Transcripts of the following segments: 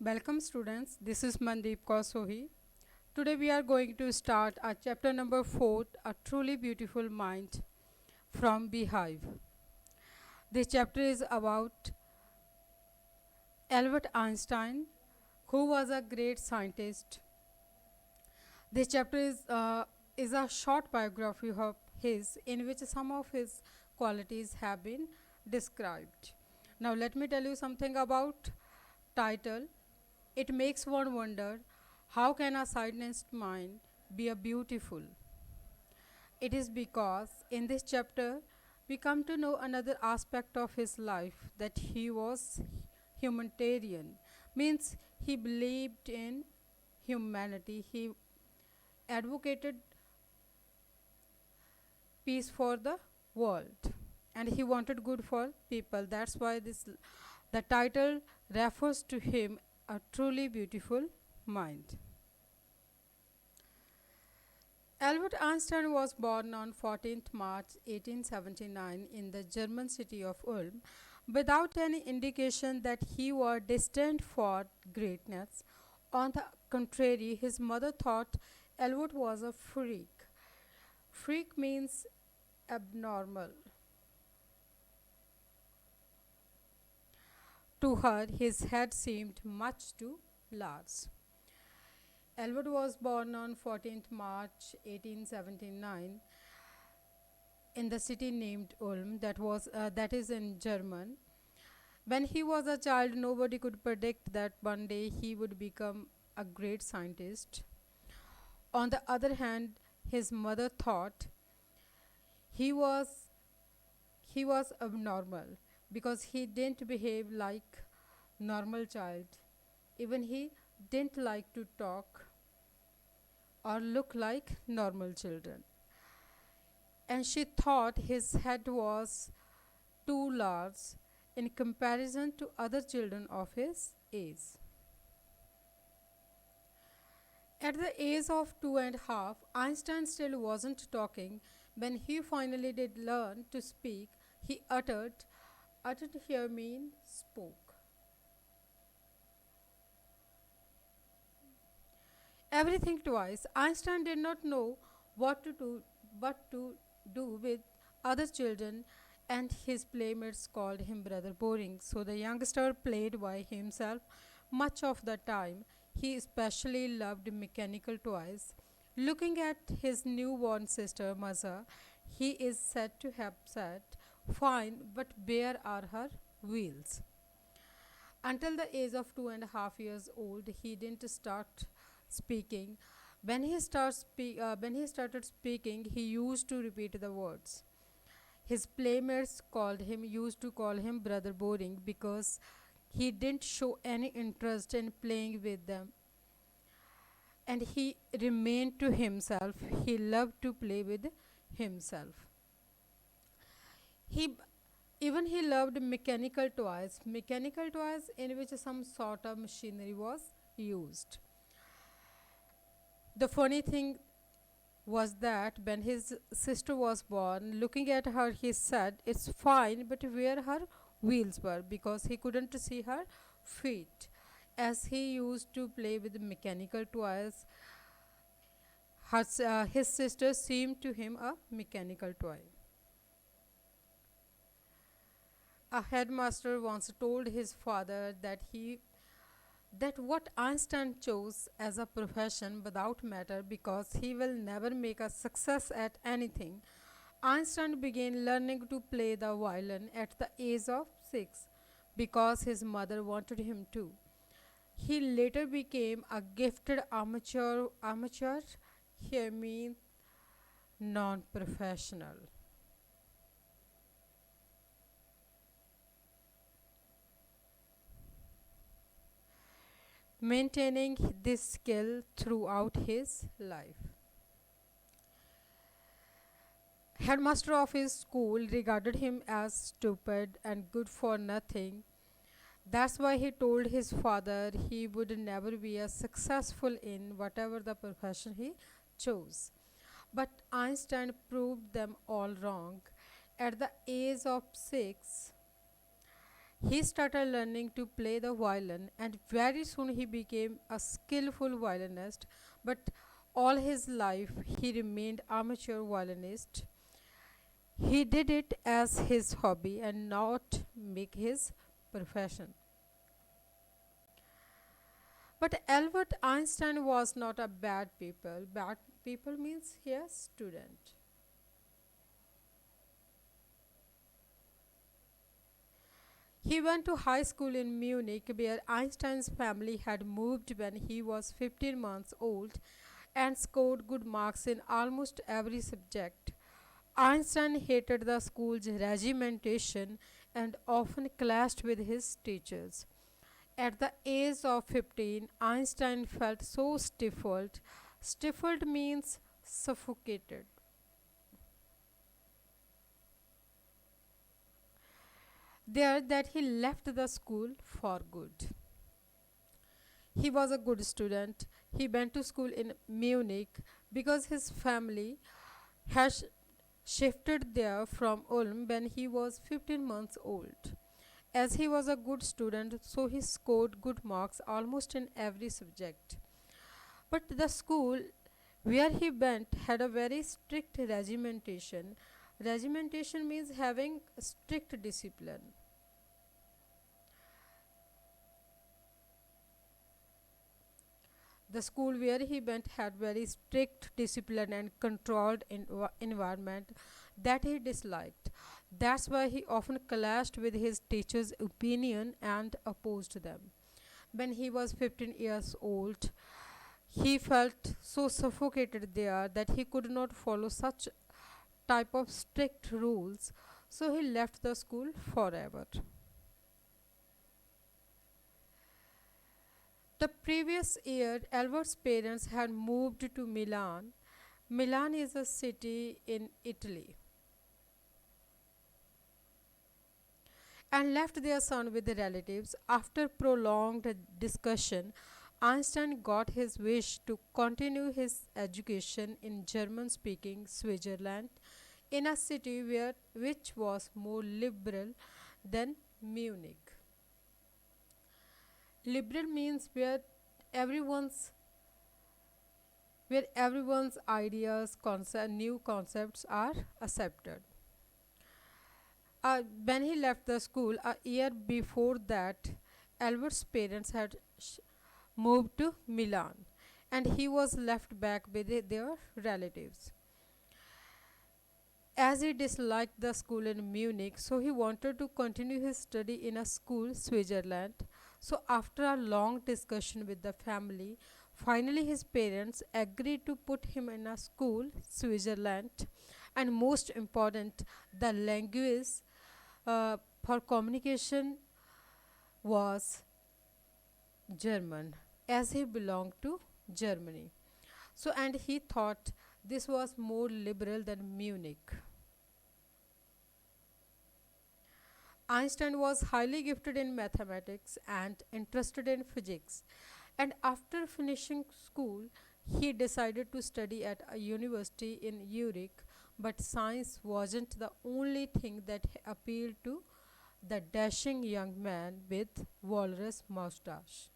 Welcome students, this is Mandeep Kausohi. Today we are going to start our chapter number 4, A Truly Beautiful Mind from BEEHIVE. This chapter is about Albert Einstein, who was a great scientist. This chapter is a short biography of his in which some of his qualities have been described. Now let me tell you something about title. It makes one wonder, how can a scientist's mind be a beautiful? It is because in this chapter we come to know another aspect of his life, that he was humanitarian, means he believed in humanity. He advocated peace for the world and he wanted good for people. That's why the title refers to him, A Truly Beautiful Mind. Albert Einstein was born on 14th March 1879 in the German city of Ulm without any indication that he was destined for greatness. On the contrary, his mother thought Albert was a freak. Freak means abnormal. To her, his head seemed much too large. Albert was born on 14th March 1879 in the city named Ulm, that is in German. When he was a child, nobody could predict that one day he would become a great scientist. On the other hand, his mother thought he was abnormal because he didn't behave like normal child. Even he didn't like to talk or look like normal children. And she thought his head was too large in comparison to other children of his age. At the age of 2.5, Einstein still wasn't talking. When he finally did learn to speak, he uttered here mean spoke. Everything twice. Einstein did not know what to do with other children, and his playmates called him Brother Boring. So the youngster played by himself much of the time. He especially loved mechanical toys. Looking at his newborn sister Maza, he is said to have said, "Fine, but where are her wheels?" Until the age of 2.5 years old, he didn't start speaking. When he started speaking, he used to repeat the words. His playmates used to call him Brother Boring because he didn't show any interest in playing with them. And he remained to himself. He loved to play with himself. He Even he loved mechanical toys in which some sort of machinery was used. The funny thing was that when his sister was born, looking at her, he said, "It's fine, but where her wheels were," because he couldn't see her feet. As he used to play with mechanical toys, his sister seemed to him a mechanical toy. A headmaster once told his father that what Einstein chose as a profession without matter because he will never make a success at anything. Einstein began learning to play the violin at the age of 6 because his mother wanted him to. He later became a gifted amateur here means non-professional. Maintaining this skill throughout his life. Headmaster of his school regarded him as stupid and good for nothing. That's why he told his father he would never be as successful in whatever the profession he chose. But Einstein proved them all wrong. At the age of 6, He started learning to play the violin, and very soon he became a skillful violinist. But all his life he remained amateur violinist. He did it as his hobby and not make his profession. But Albert Einstein was not a bad people. Bad people means he a student. He went to high school in Munich, where Einstein's family had moved when he was 15 months old, and scored good marks in almost every subject. Einstein hated the school's regimentation and often clashed with his teachers. At the age of 15, Einstein felt so stifled. Stifled means suffocated. There that he left the school for good. He was a good student. He went to school in Munich because his family had shifted there from Ulm when he was 15 months old. As he was a good student, so he scored good marks almost in every subject. But the school where he went had a very strict regimentation. Regimentation means having strict discipline. The school where he went had very strict discipline and controlled environment that he disliked. That's why he often clashed with his teachers' opinion and opposed them. When he was 15 years old, he felt so suffocated there that he could not follow such type of strict rules, so he left the school forever. The previous year, Albert's parents had moved to Milan. Milan is a city in Italy, and left their son with the relatives. After prolonged discussion, Einstein got his wish to continue his education in German speaking Switzerland, in a city which was more liberal than Munich. Liberal means everyone's everyone's ideas, new concepts are accepted. When he left the school a year before that, Albert's parents had moved to Milan, and he was left back with their relatives. As he disliked the school in Munich, so he wanted to continue his study in a school Switzerland. So after a long discussion with the family, finally his parents agreed to put him in a school Switzerland, and most important, the language for communication was German, as he belonged to Germany. So and he thought this was more liberal than Munich. Einstein was highly gifted in mathematics and interested in physics, and after finishing school, he decided to study at a university in Zurich. But science wasn't the only thing that appealed to the dashing young man with walrus moustache.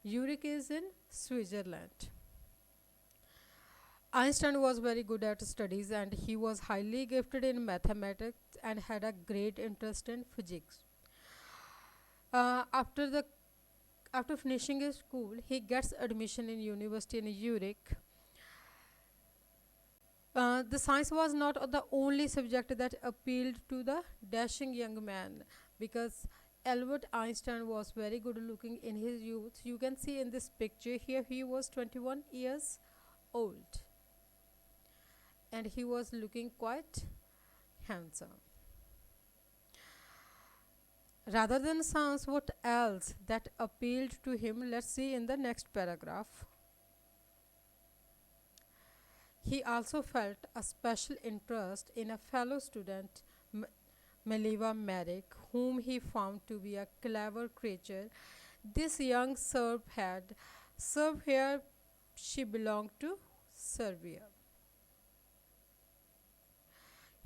Zurich is in Switzerland. Einstein was very good at studies, and he was highly gifted in mathematics and had a great interest in physics. Uh, after the after finishing his school, he gets admission in university in Zurich. The science was not the only subject that appealed to the dashing young man, because Albert Einstein was very good looking in his youth. You can see in this picture here he was 21 years old, and he was looking quite handsome. Rather than science, what else that appealed to him? Let's see in the next paragraph. He also felt a special interest in a fellow student, Meliva Merrick, whom he found to be a clever creature. This young Serb had served here. She belonged to Serbia.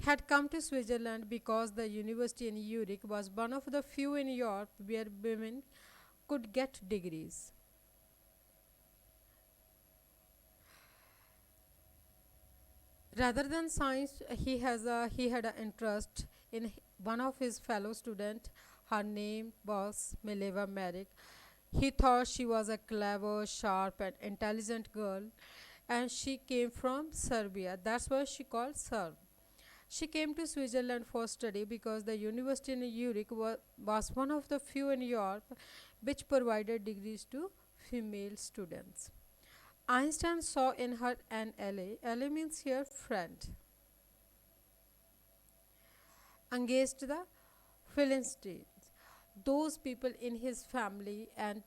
had come to Switzerland because the university in Zurich was one of the few in Europe where women could get degrees. Rather than science, he had an interest in one of his fellow students. Her name was Mileva Merrick. He thought she was a clever, sharp, and intelligent girl, and she came from Serbia. That's why she called Serb. She came to Switzerland for study because the university in Zurich was one of the few in Europe which provided degrees to female students. Einstein saw in her an ally means here friend, engaged the Philistines, those people in his family and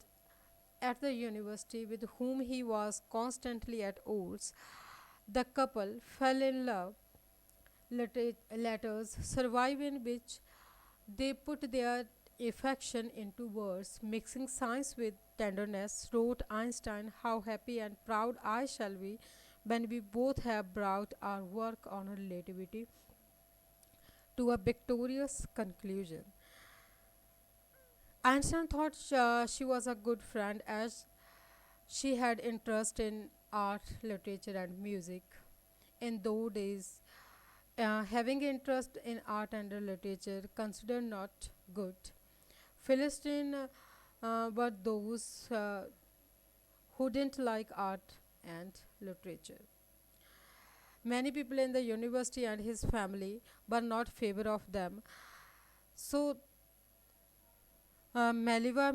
at the university with whom he was constantly at odds. The couple fell in love. Letters survive in which they put their affection into words, mixing science with tenderness. Wrote Einstein, "How happy and proud I shall be when we both have brought our work on relativity to a victorious conclusion." Einstein thought she was a good friend as she had interest in art, literature, and music. In those days, having interest in art and literature considered not good. Philistine were those who didn't like art and literature. Many people in the university and his family were not favor of them. So Meliva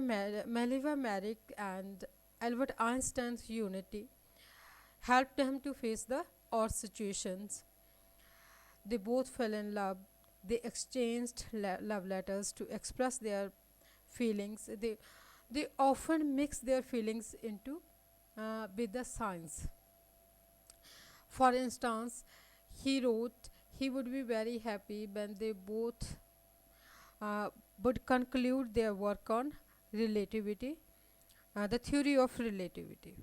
Merrick and Albert Einstein's unity helped him to face the odd situations. They both fell in love. They exchanged love letters to express their feelings. They often mix their feelings into with the science. For instance, he wrote he would be very happy when they both uh, would conclude their work on relativity, the theory of relativity.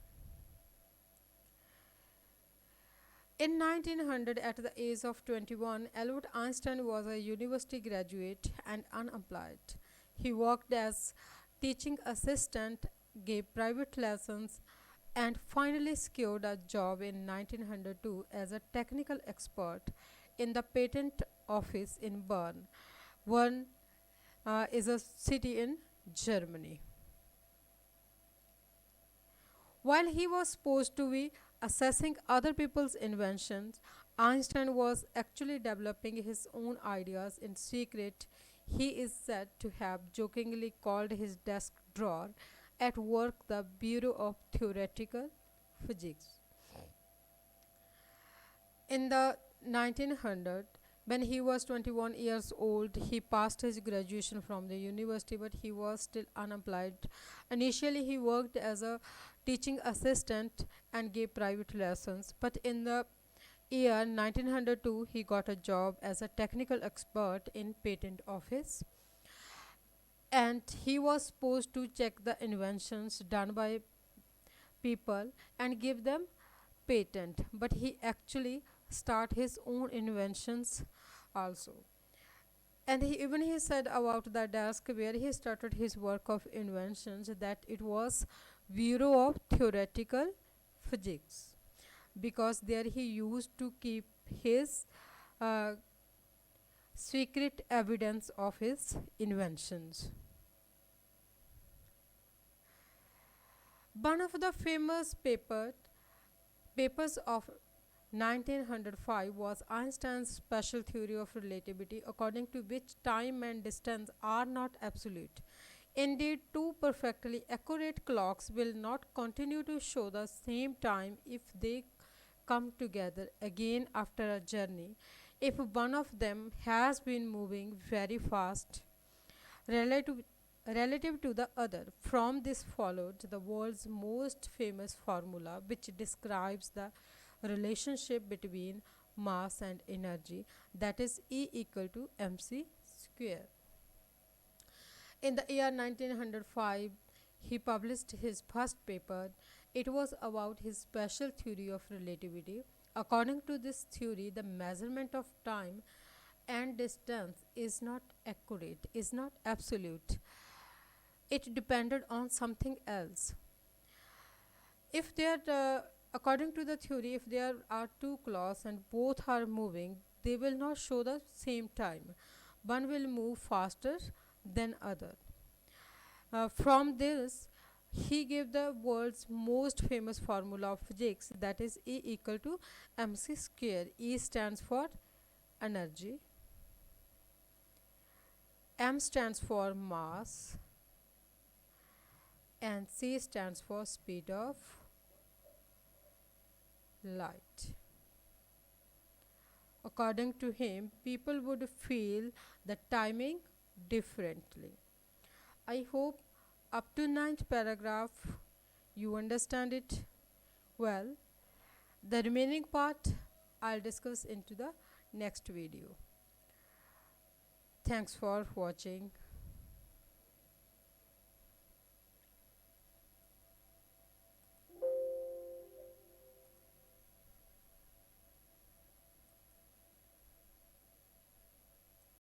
In 1900, at the age of 21, Albert Einstein was a university graduate and unemployed. He worked as teaching assistant, gave private lessons, and finally secured a job in 1902 as a technical expert in the patent office in Bern. Bern is a city in Germany. While he was supposed to be assessing other people's inventions, Einstein was actually developing his own ideas in secret. He is said to have jokingly called his desk drawer at work the Bureau of Theoretical Physics. In the 1900, when he was 21 years old, he passed his graduation from the university, but he was still unemployed. Initially, he worked as a teaching assistant and gave private lessons, but in the year 1902, he got a job as a technical expert in patent office, and he was supposed to check the inventions done by people and give them patent, but he actually start his own inventions also. And he said about the desk where he started his work of inventions that it was Bureau of Theoretical Physics, because there he used to keep his uh, secret evidence of his inventions. One of the famous papers of 1905 was Einstein's special theory of relativity, according to which time and distance are not absolute. Indeed, two perfectly accurate clocks will not continue to show the same time if they come together again after a journey. If one of them has been moving very fast relative, relative to the other. From this followed the world's most famous formula, which describes the relationship between mass and energy, that is E equal to mc square. In the year 1905, he published his first paper. It was about his special theory of relativity. According to this theory, the measurement of time and distance is not accurate, is not absolute. It depended on something else. If there, according to the theory, if there are two clocks and both are moving, they will not show the same time. One will move faster than other. From this, he gave the world's most famous formula of physics, that is E equal to mc square. E stands for energy, m stands for mass, and c stands for speed of light. According to him, people would feel the timing differently. I hope up to ninth paragraph you understand it well. The remaining part I'll discuss into the next video. Thanks for watching.